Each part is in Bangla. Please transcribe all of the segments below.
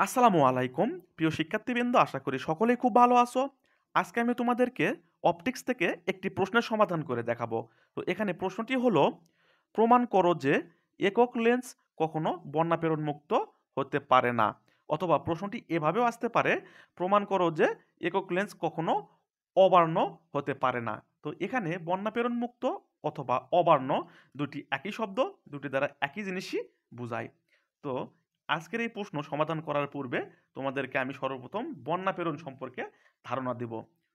আসসালামু আলাইকুম প্রিয় শিক্ষার্থীবৃন্দ, আশা করি সকলেই খুব ভালো আছো। আজকে আমি তোমাদেরকে অপটিক্স থেকে একটি প্রশ্নের সমাধান করে দেখাবো। তো এখানে প্রশ্নটি হলো, প্রমাণ করো যে একক লেন্স কখনো বর্ণাপেরণ মুক্ত হতে পারে না। অথবা প্রশ্নটি এভাবেও আসতে পারে, প্রমাণ করো যে একক লেন্স কখনো অবার্ণ হতে পারে না। তো এখানে বর্ণাপেরণ মুক্ত অথবা অবার্ণ দুটি একই শব্দ, দুটি দ্বারা একই জিনিসই বোঝায়। তো আজকের এই প্রশ্ন সমাধান করার পূর্বে তোমাদেরকে আমি সর্বপ্রথম বর্ণাপেরণ সম্পর্কে ধারণা দেব।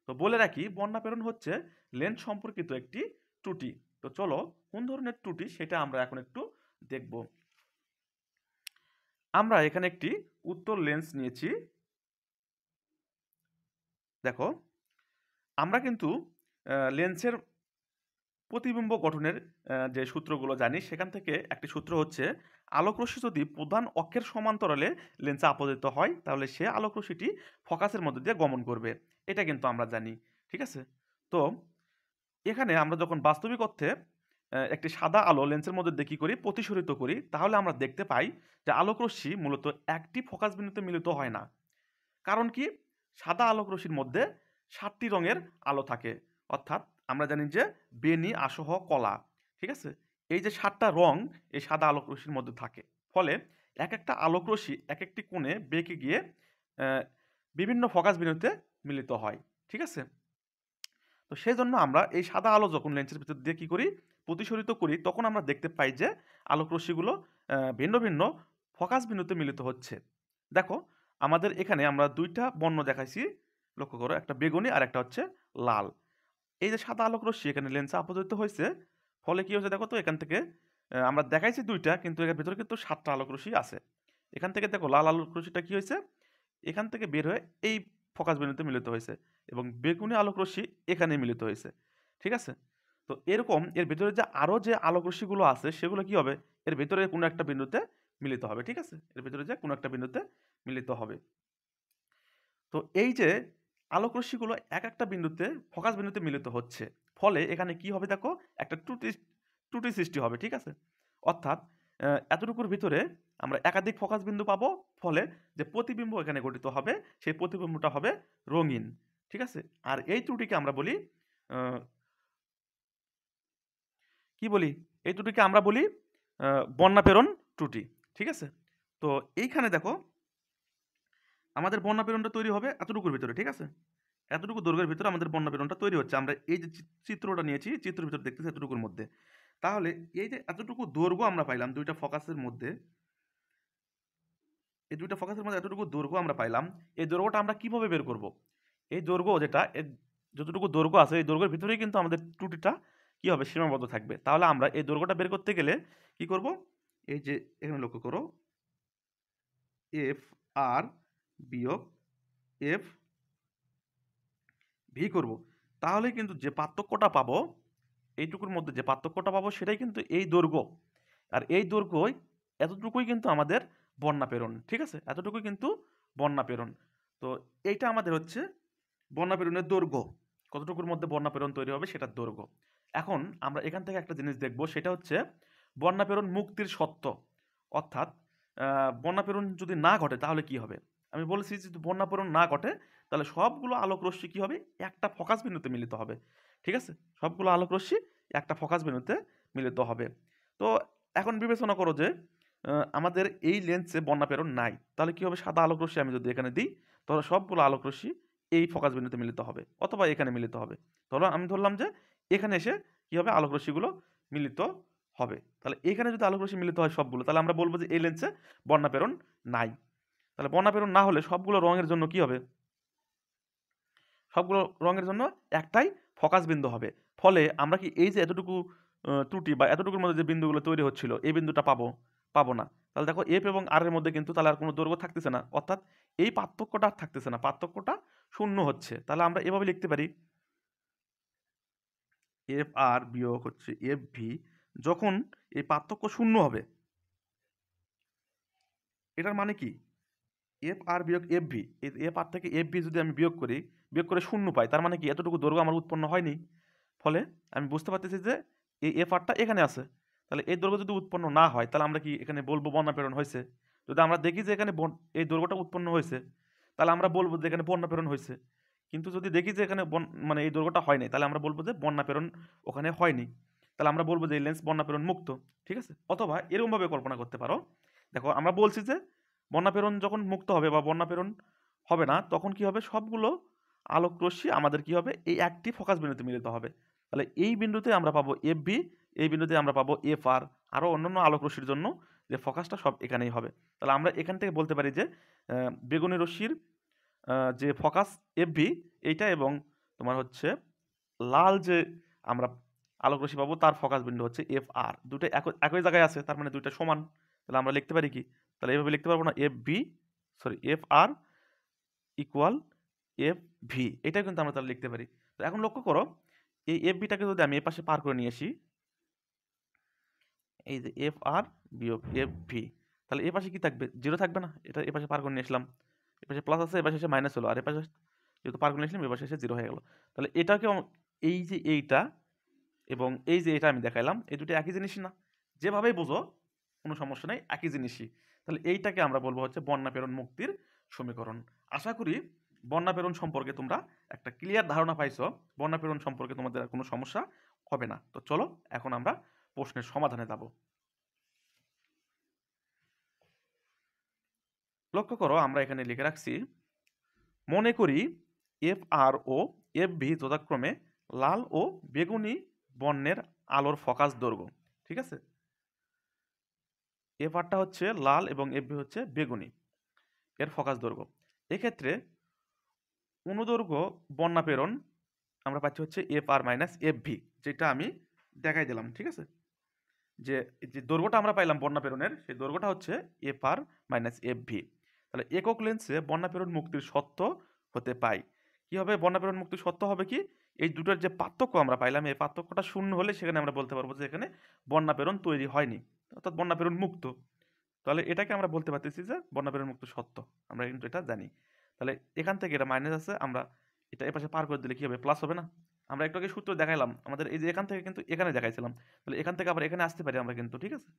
তো বলে রাখি, বর্ণাপেরণ হচ্ছে লেন্স সম্পর্কিত একটি ত্রুটি। তো চলো, কোন ধরনের ত্রুটি সেটা আমরা এখন একটু দেখব। আমরা এখানে একটি উত্তল লেন্স নিয়েছি। দেখো, আমরা কিন্তু লেন্সের প্রতিবিম্ব গঠনের যে সূত্রগুলো জানি, সেখান থেকে একটি সূত্র হচ্ছে, আলোকরশ্মি যদি প্রধান অক্ষের সমান্তরালে লেন্সে আপতিত হয় তাহলে সে আলোকরশ্মিটি ফোকাসের মধ্যে দিয়ে গমন করবে। এটা কিন্তু আমরা জানি, ঠিক আছে। তো এখানে আমরা যখন বাস্তবিক অর্থে একটি সাদা আলো লেন্সের মধ্যে দিয়ে কী করি, প্রতিসরিত করি, তাহলে আমরা দেখতে পাই যে আলোকরশ্মি মূলত একটি ফোকাস বিন্দুতে মিলিত হয় না। কারণ কি, সাদা আলোকরশ্মির মধ্যে 7টি রঙের আলো থাকে। অর্থাৎ আমরা জানি যে বেনি, আসহ, কলা, ঠিক আছে। এই যে 7টা রং এই সাদা আলোকরশ্মির মধ্যে থাকে। ফলে এক একটা আলোকরশ্মি এক একটি কোণে বেঁকে গিয়ে আহ, বিভিন্ন ফোকাস বিন্দুতে মিলিত হয়, ঠিক আছে। তো সেই জন্য আমরা এই সাদা আলো যখন লেন্সের ভিতর দিয়ে কী করি, প্রতিসরিত করি, তখন আমরা দেখতে পাই যে আলোকরশ্মিগুলো ভিন্ন ভিন্ন ফোকাস বিন্দুতে মিলিত হচ্ছে। দেখো, আমাদের এখানে আমরা দুইটা বর্ণ দেখাইছি, লক্ষ্য করো, একটা বেগুনি আর একটা হচ্ছে লাল। এই যে সাদা আলোক রশ্মি এখানে লেন্সে আপতিত হয়েছে, ফলে কি হয়েছে দেখো তো, এখান থেকে আমরা দেখাইছি দুইটা, কিন্তু এর ভিতরে কিন্তু 7টা আলোক রশ্মি আছে। এখান থেকে দেখো, লাল আলোক রশ্মিটা কি হয়েছে, এখান থেকে বের হয়ে এই ফোকাস বিন্দুতে মিলিত হয়েছে, এবং বেগুনি আলোক রশ্মি এখানে মিলিত হয়েছে, ঠিক আছে। তো এরকম এর ভিতরে যে আরো যে আলোক রশ্মিগুলো আছে সেগুলো কি হবে, এর ভিতরে কোনো একটা বিন্দুতে মিলিত হবে, ঠিক আছে। এর ভিতরে যে কোনো একটা বিন্দুতে মিলিত হবে। তো এই যে আলোক রশ্মিগুলো এক একটা বিন্দুতে, ফোকাস বিন্দুতে মিলিত হচ্ছে, ফলে এখানে কি হবে দেখো, একটা ত্রুটি ত্রুটি সৃষ্টি হবে, ঠিক আছে। অর্থাৎ এতটুকুর ভিতরে আমরা একাধিক ফোকাস বিন্দু পাবো, ফলে যে প্রতিবিম্ব এখানে গঠিত হবে সেই প্রতিবিম্বটা হবে রঙিন, ঠিক আছে। আর এই ত্রুটিকে আমরা বলি আহ, কি বলি, এই ত্রুটিকে আমরা বলি বর্ণাপেরণ ত্রুটি, ঠিক আছে। তো এইখানে দেখো, আমাদের বর্ণাপেরণটা তৈরি হবে এতটুকুর ভিতরে, ঠিক আছে। এতটুকু দৈর্ঘ্যের ভিতরে আমাদের বর্ণাপেরণটা তৈরি হচ্ছে। আমরা এই যে চিত্রটা নিয়েছি, চিত্রের ভিতরে দেখতেছি এতটুকুর মধ্যে। তাহলে এই যে এতটুকু দৈর্ঘ্য আমরা পাইলাম দুইটা ফোকাসের মধ্যে, এই দুইটা ফোকাসের মধ্যে এতটুকু দৈর্ঘ্য আমরা পাইলাম, এই দৈর্ঘ্যটা আমরা কিভাবে বের করব? এই দৈর্ঘ্য যেটা, যতটুকু দৈর্ঘ্য আছে এই দৈর্ঘ্যের ভিতরেই কিন্তু আমাদের ত্রুটিটা কি হবে, সীমাবদ্ধ থাকবে। তাহলে আমরা এই দৈর্ঘ্যটা বের করতে গেলে কি করব, এই যে এখানে লক্ষ্য করো, এফ আর বিয়োগ এফ ভি করব। তাহলে কিন্তু যে পার্থক্যটা পাবো, এইটুকুর মধ্যে যে পার্থক্যটা পাবো সেটাই কিন্তু এই দৈর্ঘ্য। আর এই দৈর্ঘ্যই, এতটুকুই কিন্তু আমাদের বর্ণাপেরণ, ঠিক আছে। এতটুকুই কিন্তু বর্ণাপেরণ। তো এইটা আমাদের হচ্ছে বর্ণাপেরণের দৈর্ঘ্য। কতটুকুর মধ্যে বর্ণাপেরণ তৈরি হবে সেটার দৈর্ঘ্য। এখন আমরা এখান থেকে একটা জিনিস দেখব, সেটা হচ্ছে বর্ণাপেরণ মুক্তির সত্ত্ব। অর্থাৎ বর্ণাপেরণ যদি না ঘটে তাহলে কি হবে। আমি বলেছি যদি বর্ণাপেরণ না ঘটে তাহলে সবগুলো আলোক রশ্মি কি হবে, একটা ফোকাস বিন্দুতে মিলিত হবে, ঠিক আছে। সবগুলো আলোক রশ্মি একটা ফোকাস বিন্দুতে মিলিত হবে। তো এখন বিবেচনা করো যে আমাদের এই লেন্সে বর্ণাপেরণ নাই, তাহলে কি হবে, সাদা আলোক রশ্মি আমি যদি এখানে দিই, তাহলে সবগুলো আলোক রশ্মি এই ফোকাস বিন্দুতে মিলিত হবে, অথবা এখানে মিলিত হবে। তাহলে আমি ধরলাম যে এখানে এসে কি হবে, আলোক রশ্মিগুলো মিলিত হবে। তাহলে এখানে যদি আলোক রশ্মি মিলিত হয় সবগুলো, তাহলে আমরা বলবো যে এই লেন্সে বর্ণাপেরণ নাই। তাহলে বর্ণাপেরণ না হলে সবগুলো রঙের জন্য কি হবে, সবগুলো রঙের জন্য একটাই ফোকাস বিন্দু হবে। ফলে আমরা কি এই যে এতটুকু ত্রুটি বা এতটুকুর মধ্যে যে বিন্দুগুলো তৈরি হচ্ছিল, এই বিন্দুটা পাবো, পাবো না। তাহলে দেখো, এফ এবং আর এর মধ্যে কিন্তু তাহলে আর কোনো দৈর্ঘ্য থাকতেছে না, অর্থাৎ এই পার্থক্যটা আর থাকতেছে না, পার্থক্যটা শূন্য হচ্ছে। তাহলে আমরা এভাবে লিখতে পারি, এফ আর বিয়োগ হচ্ছে এফ ভি, যখন এই পার্থক্য শূন্য হবে, এটার মানে কি, এফ আর বিয়োগ এফ ভি, এই এফ আর থেকে এফ ভি যদি আমি বিয়োগ করি, বিয়োগ করে শূন্য পাই, তার মানে কি এতটুকু দৈর্ঘ্য আমার উৎপন্ন হয়নি। ফলে আমি বুঝতে পারতেছি যে এই এফ আরটা এখানে আছে। তাহলে এই দৈর্ঘ্য যদি উৎপন্ন না হয় তাহলে আমরা কি এখানে বলবো বর্ণাপেরণ হয়েছে? যদি আমরা দেখি যে এখানে এই দৈর্ঘ্যটা উৎপন্ন হয়েছে, তাহলে আমরা বলবো যে এখানে বন্যা প্রেরণ হয়েছে। কিন্তু যদি দেখি যে এখানে মানে এই দৈর্ঘ্যটা হয় নাই, তাহলে আমরা বলবো যে বন্যা প্রেরণ ওখানে হয়নি। তাহলে আমরা বলবো যে এই লেন্স বন্যা প্রেরণ মুক্ত। ঠিক আছে? অথবা এরকমভাবে কল্পনা করতে পারো, দেখো আমরা বলছি যে বন্যা প্রেরণ যখন মুক্ত হবে বা বন্যা প্রেরণ হবে না, তখন কি হবে, সবগুলো আলোক রশ্মি আমাদের কি হবে, এই একটি ফোকাস বিন্দুতে মিলিত হবে। তাহলে এই বিন্দুতে আমরা পাবো এফ বি, এই বিন্দুতে আমরা পাবো এফ আর, আরও অন্যান্য আলোক রশ্মির জন্য যে ফোকাসটা সব এখানেই হবে। তাহলে আমরা এখান থেকে বলতে পারি যে বেগুনি রশ্মির যে ফোকাস এফ ভি এইটা, এবং তোমার হচ্ছে লাল যে আমরা আলোক রশ্মি পাবো তার ফোকাস বিন্দু হচ্ছে এফ আর। দুটো একই জায়গায় আছে, তার মানে দুইটা সমান। তাহলে আমরা লিখতে পারি কি, তাহলে এইভাবে লিখতে পারবো না, F R equal F V, এটা কিন্তু আমরা তাহলে লিখতে পারি। তো এখন লক্ষ্য করো, এই এফ ভিটাকে যদি আমি এ পাশে পার করে নিয়ে আসি, এই যে এফ আর বিয়োগ এফ ভি, তাহলে এ পাশে কি থাকবে, জিরো থাকবে না, এটা এ পাশে পার করে নিয়ে আসলাম, এ পাশে প্লাস আছে, এ পাশে এসে মাইনাস হলো, আর এ পাশে যেহেতু পার করে নিয়ে আসলাম, এ পাশে এসে জিরো হয়ে গেল। তাহলে এটাকে এই যে এইটা এবং এই যে এটা আমি দেখাইলাম, এই দুটো একই জিনিস না, যেভাবেই বোঝো কোনো সমস্যা নেই, একই জিনিসই। তাহলে এইটাকে আমরা বলবো হচ্ছে বন্যা প্রেরণ মুক্তির সমীকরণ। আশা করি বন্যা প্রেরণ সম্পর্কে তোমরা একটা ক্লিয়ার ধারণা পাইছো, বন্যা প্রেরণ সম্পর্কে তোমাদের আর কোনো সমস্যা হবে না। তো চলো এখন আমরা প্রশ্নের সমাধানে যাব। লক্ষ্য করো, আমরা এখানে লিখে রাখছি, মনে করি এফ আর ও এফ ভি যথাক্রমে লাল ও বেগুনি বর্ণের আলোর ফোকাস দৈর্ঘ্য। ঠিক আছে? এফ আরটা হচ্ছে লাল এবং এফ ভি হচ্ছে বেগুনি, এর ফোকাস দৈর্ঘ্য। এক্ষেত্রে অনুদৈর্ঘ্য বন্যা প্রেরণ আমরা পাচ্ছি হচ্ছে F R minus F V, যেটা আমি দেখাই দিলাম। ঠিক আছে? যে যে দৈর্ঘ্যটা আমরা পাইলাম বন্যা প্রেরণের, সেই দৈর্ঘ্যটা হচ্ছে F R minus F V. তাহলে একক লেন্সে বন্যা প্রেরণ মুক্তির সত্য হতে পাই। কি হবে, বন্যা প্রেরণ মুক্তির সত্য হবে কি, এই দুটোর যে পার্থক্য আমরা পাইলাম, এই পার্থক্যটা শূন্য হলে সেখানে আমরা বলতে পারবো যে এখানে বন্যা প্রেরণ তৈরি হয়নি, অর্থাৎ বন্যা প্রেরণ মুক্ত। তাহলে এটাকে আমরা বলতে পারতেছি যে বন্যা প্রেরণ মুক্ত সত্য, আমরা কিন্তু এটা জানি। তাহলে এখান থেকে এটা মাইনাস আছে, আমরা এটা এপাশে পার করে দিলে কি হবে, প্লাস হবে না? আমরা একটু আগে সূত্র দেখাইলাম আমাদের, এই যে এখান থেকে কিন্তু এখানে দেখাইছিলাম, তাহলে এখান থেকে আবার এখানে আসতে পারি আমরা কিন্তু। ঠিক আছে?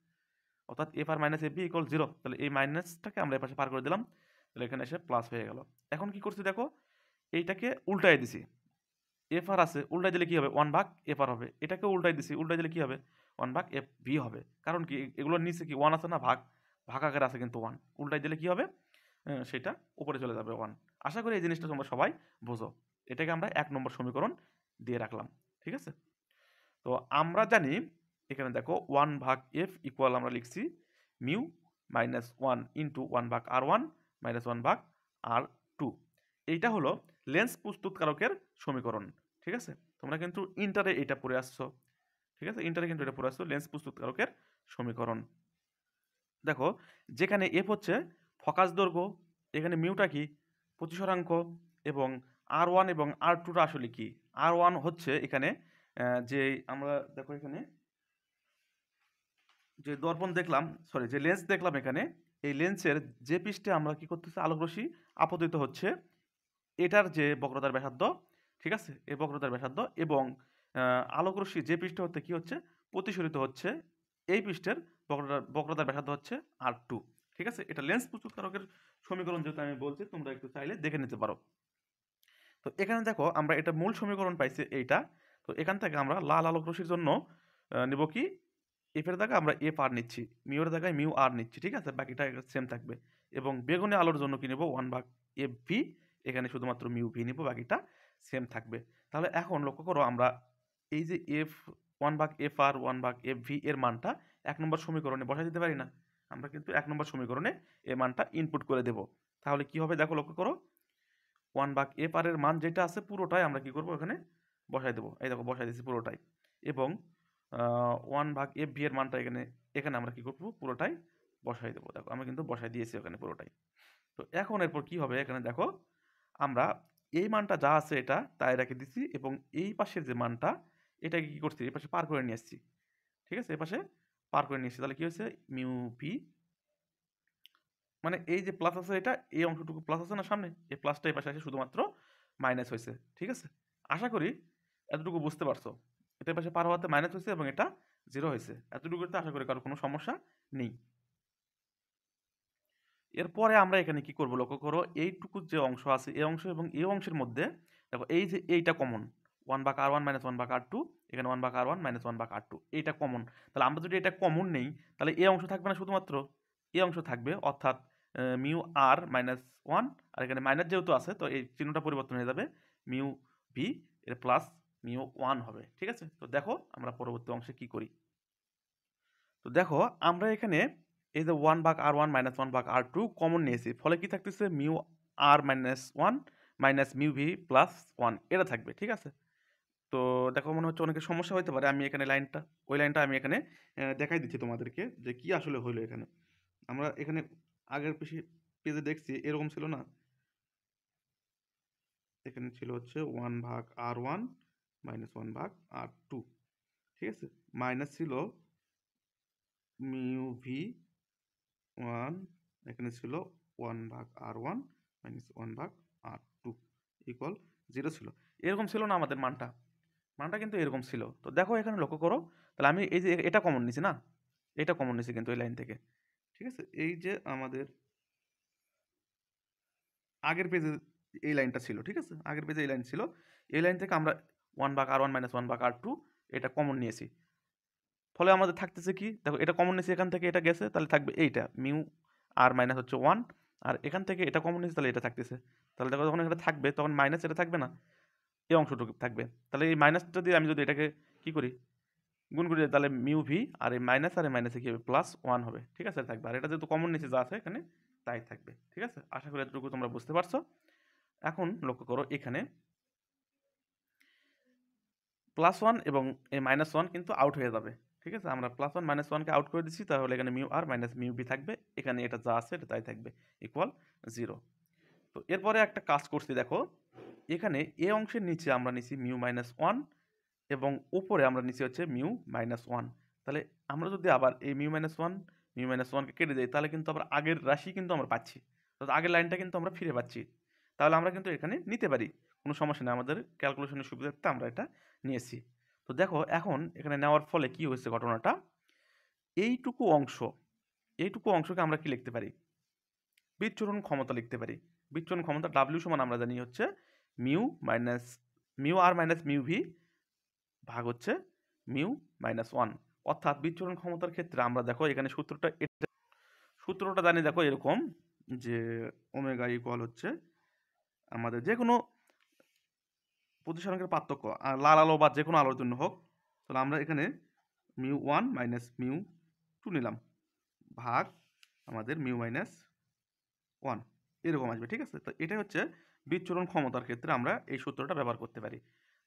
অর্থাৎ F R minus F B equal zero. তাহলে এই মাইনাসটাকে আমরা এপাশে পার করে দিলাম, তাহলে এখানে এসে প্লাস হয়ে গেল। এখন কি করছি দেখো, এইটাকে উল্টাই দিছি, এফ আর আছে, উল্টাই দিলে কি হবে, ওয়ান ভাগ এফ আর হবে। এটাকে উল্টাই দিছি, উল্টাই দিলে কি হবে, ওয়ান ভাগ এফ ভি হবে। কারণ কি, এগুলোর নিচে কি ওয়ান আছে না, ভাগ ভাগ আকারে আছে কিন্তু ওয়ান, উল্টাই দিলে কি হবে, সেটা উপরে চলে যাবে ওয়ান। আশা করি এই জিনিসটা তোমরা সবাই বোঝো। এটাকে আমরা 1 নম্বর সমীকরণ দিয়ে রাখলাম। ঠিক আছে? তো আমরা জানি, এখানে দেখো ওয়ান ভাগ এফ ইকুয়াল আমরা লিখছি mu minus one into one ভাগ আর ওয়ান মাইনাস ওয়ান ভাগ আর টু। এইটা হলো লেন্স প্রস্তুতকারকের সমীকরণ। ঠিক আছে? তোমরা কিন্তু ইন্টারে এটা পড়ে আসছো। ঠিক আছে? ইন্টারে কিন্তু এটা পড়ে আসছো, লেন্স প্রস্তুতকারকের সমীকরণ। দেখো, যেখানে এফ হচ্ছে ফোকাস দৈর্ঘ্য, এখানে মিউটা কি, প্রতিসরাঙ্ক, এবং আর ওয়ান এবং আর টুটা আসলে কি, আর ওয়ান হচ্ছে এখানে যে আমরা দেখো এখানে যে দর্পণ দেখলাম, সরি যে লেন্স দেখলাম, এখানে এই লেন্সের যে পৃষ্ঠে আমরা কি করতেছি, আলোকরশ্মি আপতিত হচ্ছে, এটার যে বক্রতার ব্যাসার্ধ, ঠিক আছে, এই বক্রতার ব্যাসার্ধ, এবং আলোকরশ্মি যে পৃষ্ঠে হতে কি হচ্ছে, প্রতিসরিত হচ্ছে, এই পৃষ্ঠের বক্রতার ব্যাসার্ধ হচ্ছে আর টু। ঠিক আছে? এটা লেন্স প্রস্তুতকারকের সমীকরণ, যেহেতু আমি বলছি, তোমরা একটু চাইলে দেখে নিতে পারো। তো এখানে দেখো, আমরা এটা মূল সমীকরণ পাইছি এইটা। তো এখান থেকে আমরা লাল আলোক রশ্মির জন্য নিব কি, এফ এর জায়গায় আমরা এফ আর নিচ্ছি, মিউ এর জায়গায় মিউ আর নিচ্ছি। ঠিক আছে? বাকিটা সেম থাকবে। এবং বেগুনি আলোর জন্য কি নেব, ওয়ান ভাগ এফ ভি, এখানে শুধুমাত্র মিউ ভি নিব, বাকিটা সেম থাকবে। তাহলে এখন লক্ষ্য করো, আমরা এই যে এফ ওয়ান ভাগ এফ আর ওয়ান ভাগ এফ ভি এর মানটা 1 নম্বর সমীকরণে বসাই দিতে পারি না? আমরা কিন্তু 1 নম্বর সমীকরণে এই মানটা ইনপুট করে দেব। তাহলে কি হবে দেখো, লক্ষ্য করো, ওয়ান ভাগ এফ আর এর মান যেটা আছে পুরোটাই আমরা কি করব, এখানে বসাই দেবো। এই দেখো বসাই দিচ্ছি পুরোটাই। এবং ওয়ান ভাগ এফ ভি এর মানটা এখানে এখানে আমরা কি করবো, পুরোটাই বসাই দেবো। দেখো আমি কিন্তু বসাই দিয়েছি ওখানে পুরোটাই। তো এখন এরপর কি হবে, এখানে দেখো আমরা এই মানটা যা আছে এটা তাই রেখে দিচ্ছি, এবং এই পাশের যে মানটা এটাকে কি করছি, এই পাশে পার করে নিয়ে আসছি। ঠিক আছে? এই পাশে পার করে নিয়ে এসেছি। তাহলে কি হয়েছে, মিউ ভি, মানে এই যে প্লাস আছে, এটা এই অংশটুকু প্লাস আছে না সামনে, এই প্লাসটা এই পাশে আসে শুধুমাত্র মাইনাস হয়েছে। ঠিক আছে? আশা করি এতটুকু বুঝতে পারছো। এটা পাশে পার হওয়াতে মাইনাস হয়েছে এবং এটা জিরো হয়েছে। এতটুকুতে আশা করি কারো কোনো সমস্যা নেই। এরপরে আমরা এখানে কি করব লক্ষ্য করো, এইটুকু যে অংশ আছে এই অংশ এবং এই অংশের মধ্যে দেখো এই যে এইটা কমন, 1/r1 - 1/r2, এখানে 1/r1 - 1/r2 এইটা কমন। তাহলে আমরা যদি এটা কমন নেই তাহলে এই অংশ থাকবে না, শুধুমাত্র এই অংশ থাকবে, অর্থাৎ মিউ আর মাইনাস ওয়ান, আর এখানে মাইনাস যেহেতু আছে তো এই চিহ্নটা পরিবর্তন হয়ে যাবে, মিউ ভি এর প্লাস মিউ ওয়ান হবে। ঠিক আছে, তো দেখো আমরা পরবর্তী অংশে কি করি। তো দেখো আমরা এখানে এই যে 1/r1 - 1/r2 কমন নিয়েছি, ফলে কি থাকতেছে mu R minus one minus mu V plus one এটা থাকবে। ঠিক আছে, তো দেখো মনে হচ্ছে অনেকের সমস্যা হতে পারে, আমি এখানে লাইনটা ওই লাইনটা আমি এখানে দেখাই দিচ্ছি তোমাদেরকে যে কি আসলে হইলো এখানে। আমরা এখানে আগের পেজে দেখছি এরকম ছিল না, এখানে ছিল হচ্ছে 1/r1 - 1/r2। ঠিক আছে, মাইনাস ছিল মিউ ভি ওয়ান, এখানে ছিল 1/r1 - 1/r2 ইকুয়াল 0 ছিল। এরকম ছিল না আমাদের মানটা, মানটা কিন্তু এরকম ছিল। তো দেখো এখানে লক্ষ্য করো, তাহলে আমি এই যে এটা কমন নিছি না, এটা কমন নিছি কিন্তু এই লাইন থেকে। ঠিক আছে, এই যে আমাদের আগের পেজে এই লাইনটা ছিল, ঠিক আছে, আগের পেজে এই লাইন ছিল, এই লাইন থেকে আমরা 1/r1 - 1/r2 এটা কমন নিয়েছি, ফলে আমাদের থাকতেছে কি দেখো, এটা কমন নিয়েছি এখান থেকে, এটা গেছে, তাহলে থাকবে এইটা মিউ আর মাইনাস হচ্ছে ওয়ান, আর এখান থেকে এটা কমন নিয়েছি তাহলে এটা থাকতেছে, তাহলে দেখো যখন এটা থাকবে তখন মাইনাস এটা থাকবে না, এই অংশটুকু থাকবে, তাহলে এই মাইনাসটা দিয়ে আমি যদি এটাকে কি করি গুণ করি তাহলে মিউ ভি আর এই মাইনাসে কি হবে প্লাস ওয়ান হবে। ঠিক আছে, থাকবে, আর এটা যেহেতু কমন নিচে যা আছে এখানে তাই থাকবে। ঠিক আছে, আশা করি এতটুকু তোমরা বুঝতে পারছো। এখন লক্ষ্য করো এখানে প্লাস ওয়ান এবং এই মাইনাস ওয়ান কিন্তু আউট হয়ে যাবে। ঠিক আছে, আমরা প্লাস ওয়ান মাইনাস ওয়ানকে আউট করে দিচ্ছি, তাহলে এখানে mu R minus mu V থাকবে, এখানে এটা যা আছে এটা তাই থাকবে, ইকুয়াল 0। তো এরপরে একটা কাজ করছি দেখো, এখানে এ অংশের নিচে আমরা নিছি মিউ মাইনাস ওয়ান এবং উপরে আমরা নিচে হচ্ছে মিউ মাইনাস ওয়ান। তাহলে আমরা যদি আবার এই মিউ মাইনাস ওয়ানকে কেটে দিই তাহলে কিন্তু আবার আগের রাশি কিন্তু আমরা পাচ্ছি, তো আগের লাইনটা কিন্তু আমরা ফিরে পাচ্ছি, তাহলে আমরা কিন্তু এখানে নিতে পারি, কোনো সমস্যা নেই, আমাদের ক্যালকুলেশনের সুবিধার্থে আমরা এটা নিয়েছি। তো দেখো এখন এখানে নেওয়ার ফলে কি হয়েছে ঘটনাটা, এইটুকু অংশ, এইটুকু অংশকে আমরা কি লিখতে পারি, বিচ্ছুরণ ক্ষমতা লিখতে পারি। বিচ্ছুরণ ক্ষমতা ডাব্লিউ সমান আমরা জানি হচ্ছে mu R minus mu V ভাগ হচ্ছে মিউ মাইনাস ওয়ান। অর্থাৎ বিচ্ছুরণ ক্ষমতার ক্ষেত্রে আমরা দেখো এখানে সূত্রটা জানি দেখো এরকম, যে ওমেগা ইকুয়াল হচ্ছে আমাদের যে কোনো প্রতিসরণের পার্থক্য, আর লাল আলো বা যে কোনো আলোর জন্য হোক, তাহলে আমরা এখানে mu one minus mu two নিলাম ভাগ আমাদের মিউ মাইনাস ওয়ান, এরকম আসবে। ঠিক আছে, তো এটাই হচ্ছে বিচ্ছুরণ ক্ষমতার ক্ষেত্রে আমরা এই সূত্রটা ব্যবহার করতে পারি।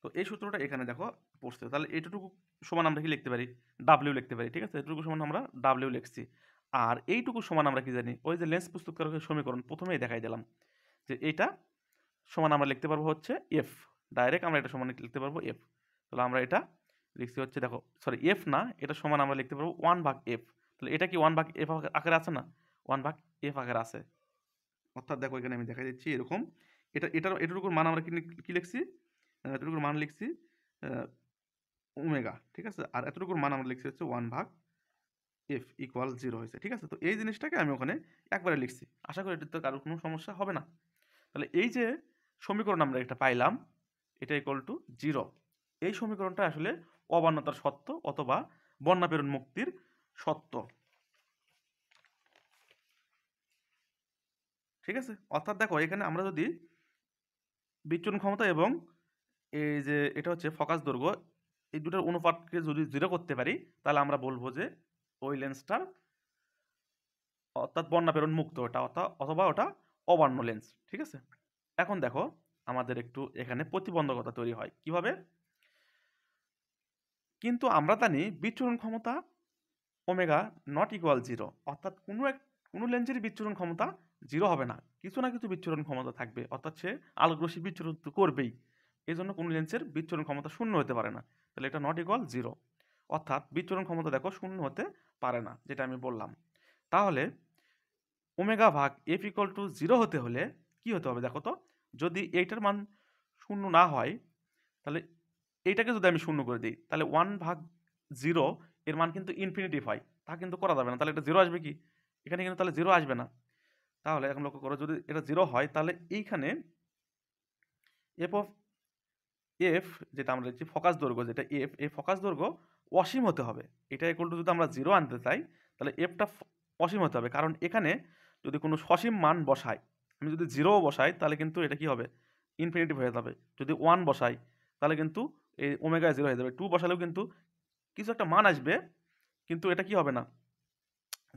তো এই সূত্রটা এখানে দেখো পড়ছে, তাহলে এইটুকু সমান আমরা কি লিখতে পারি, ডাব্লিউ লিখতে পারি। ঠিক আছে, এটুকু সমান আমরা ডাব্লিউ লিখছি, আর এইটুকু সমান আমরা কি জানি, ওই যে লেন্স প্রস্তুতকারকের সমীকরণ প্রথমেই দেখাই দিলাম, যে এইটা সমান আমরা লিখতে পারবো হচ্ছে এফ, ডাইরেক্ট আমরা এটা সমান লিখতে পারবো এফ। তাহলে আমরা এটা লিখছি হচ্ছে দেখো, সরি এফ না, এটা সমান আমরা লিখতে পারবো 1/f। তাহলে এটা কি 1/f আকারে আছে না, 1/f আকারে আছে, অর্থাৎ দেখো এখানে আমি দেখাই দিচ্ছি এরকম, এটার মান আমরা কি লিখছি, এতটুকুর মান লিখছি ওমেগা। ঠিক আছে, আর এতটুকুর মান আমরা লিখছি হচ্ছে 1/f ইকুয়াল 0 হয়েছে। ঠিক আছে, তো এই জিনিসটাকে আমি ওখানে একবারে লিখছি, আশা করি এটাতে কারোর কোনো সমস্যা হবে না। তাহলে এই যে সমীকরণ আমরা এটা পাইলাম, এটা ইকুয়াল টু 0, এই সমীকরণটা আসলে অবর্ণতার সত্য অথবা বন্যা প্রেরণ মুক্তির সত্য। ঠিক আছে, অর্থাৎ দেখো এখানে আমরা যদি বিচ্ছুরণ ক্ষমতা এবং এই যে এটা হচ্ছে ফোকাস দৈর্ঘ্য, এই দুটোর অনুপাতকে যদি 0 করতে পারি তাহলে আমরা বলবো যে ওই লেন্সটার অর্থাৎ বন্যা প্রেরণ মুক্ত ওটা, অথবা ওটা অবর্ণ লেন্স। ঠিক আছে, এখন দেখো আমাদের একটু এখানে প্রতিবন্ধকতা তৈরি হয় কিভাবে, কিন্তু আমরা জানি বিচ্ছুরণ ক্ষমতা ওমেগা নট ইকুয়াল 0, অর্থাৎ কোনো লেন্সেরই বিচ্ছুরণ ক্ষমতা 0 হবে না, কিছু না কিছু বিচ্ছুরণ ক্ষমতা থাকবে, অর্থাৎ সে আলোকরশ্মি বিচ্ছুরণ তো করবেই, এই জন্য কোনো লেন্সের বিচ্ছুরণ ক্ষমতা শূন্য হতে পারে না, তাহলে এটা নট ইকুয়াল 0, অর্থাৎ বিচ্ছুরণ ক্ষমতা দেখো শূন্য হতে পারে না, যেটা আমি বললাম। তাহলে ওমেগা ভাগ এফ ইকুয়াল টু 0 হতে হলে কি হতে হবে দেখো তো, যদি এইটার মান শূন্য না হয় তাহলে এইটাকে যদি আমি শূন্য করে দিই তাহলে 1/0 এর মান কিন্তু ইনফিনিটিভ হয়, তা কিন্তু করা যাবে না, তাহলে এটা 0 আসবে কি, এখানে কিন্তু তাহলে 0 আসবে না। তাহলে এখন লক্ষ্য করো, যদি এটা 0 হয় তাহলে এইখানে এফ অফ এফ, যেটা আমরা লিখছি ফোকাস দৈর্ঘ্য, যেটা এফ, এই ফোকাস দৈর্ঘ্য অসীম হতে হবে। এটা ইকুয়াল টু যদি আমরা 0 আনতে চাই তাহলে এফটা অসীম হতে হবে, কারণ এখানে যদি কোনো সসীম মান বসাই, আমি যদি 0 বসাই তাহলে কিন্তু এটা কি হবে, ইনফিনিটিভ হয়ে যাবে। যদি 1 বসাই তাহলে কিন্তু এই ওমেগা 0 হয়ে যাবে। 2 বসালেও কিন্তু কিছু একটা মান আসবে, কিন্তু এটা কি হবে না,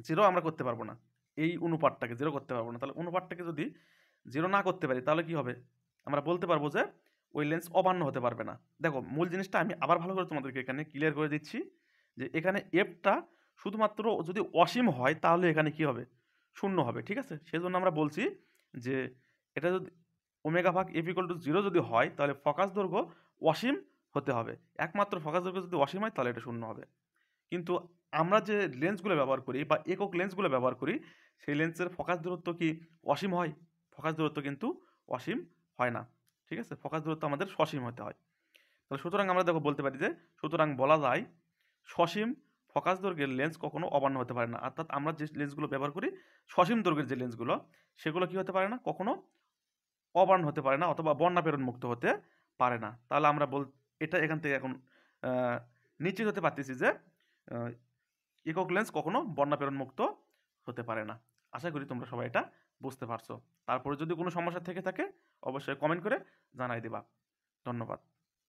0 আমরা করতে পারবো না, এই অনুপাতটাকে 0 করতে পারবো না। তাহলে অনুপাতটাকে যদি 0 না করতে পারি তাহলে কি হবে, আমরা বলতে পারবো যে ওই লেন্স অবান্য হতে পারবে না। দেখো মূল জিনিসটা আমি আবার ভালো করে তোমাদেরকে এখানে ক্লিয়ার করে দিচ্ছি, যে এখানে এফটা শুধুমাত্র যদি অসীম হয় তাহলে এখানে কি হবে, শূন্য হবে। ঠিক আছে, সেই জন্য আমরা বলছি যে এটা যদি ওমেগা ভাগ এফ ইকুয়াল টু 0 যদি হয় তাহলে ফোকাস দৈর্ঘ্য অসীম হতে হবে। একমাত্র ফোকাস দৈর্ঘ্য যদি অসীম হয় তাহলে এটা শূন্য হবে। কিন্তু আমরা যে লেন্সগুলো ব্যবহার করি বা একক লেন্সগুলো ব্যবহার করি, সেই লেন্সের ফোকাস দূরত্ব কি অসীম হয়? ফোকাস দূরত্ব কিন্তু অসীম হয় না। ঠিক আছে, ফোকাস দূরত্ব আমাদের সসীম হতে হয়। তাহলে সুতরাং আমরা দেখো বলতে পারি যে, সুতরাং বলা যায় সসীম ফোকাস দৈর্ঘ্যের লেন্স কখনো অবান্য হতে পারে না। অর্থাৎ আমরা যে লেন্সগুলো ব্যবহার করি, সসীম দৈর্ঘ্যের যে লেন্সগুলো, সেগুলো কি হতে পারে না, কখনো অবান্য হতে পারে না, অথবা বন্যা প্রেরণ মুক্ত হতে পারে না। তাহলে আমরা এটা এখান থেকে এখন নিশ্চিত হতে পারতেছি যে একক লেন্স কখনো বন্যা প্রেরণ মুক্ত হতে পারে না। আশা করি তোমরা সবাই এটা বুঝতে পারছো। তারপরে যদি কোনো সমস্যা থেকে থাকে অবশ্যই কমেন্ট করে জানাই দিবা। ধন্যবাদ।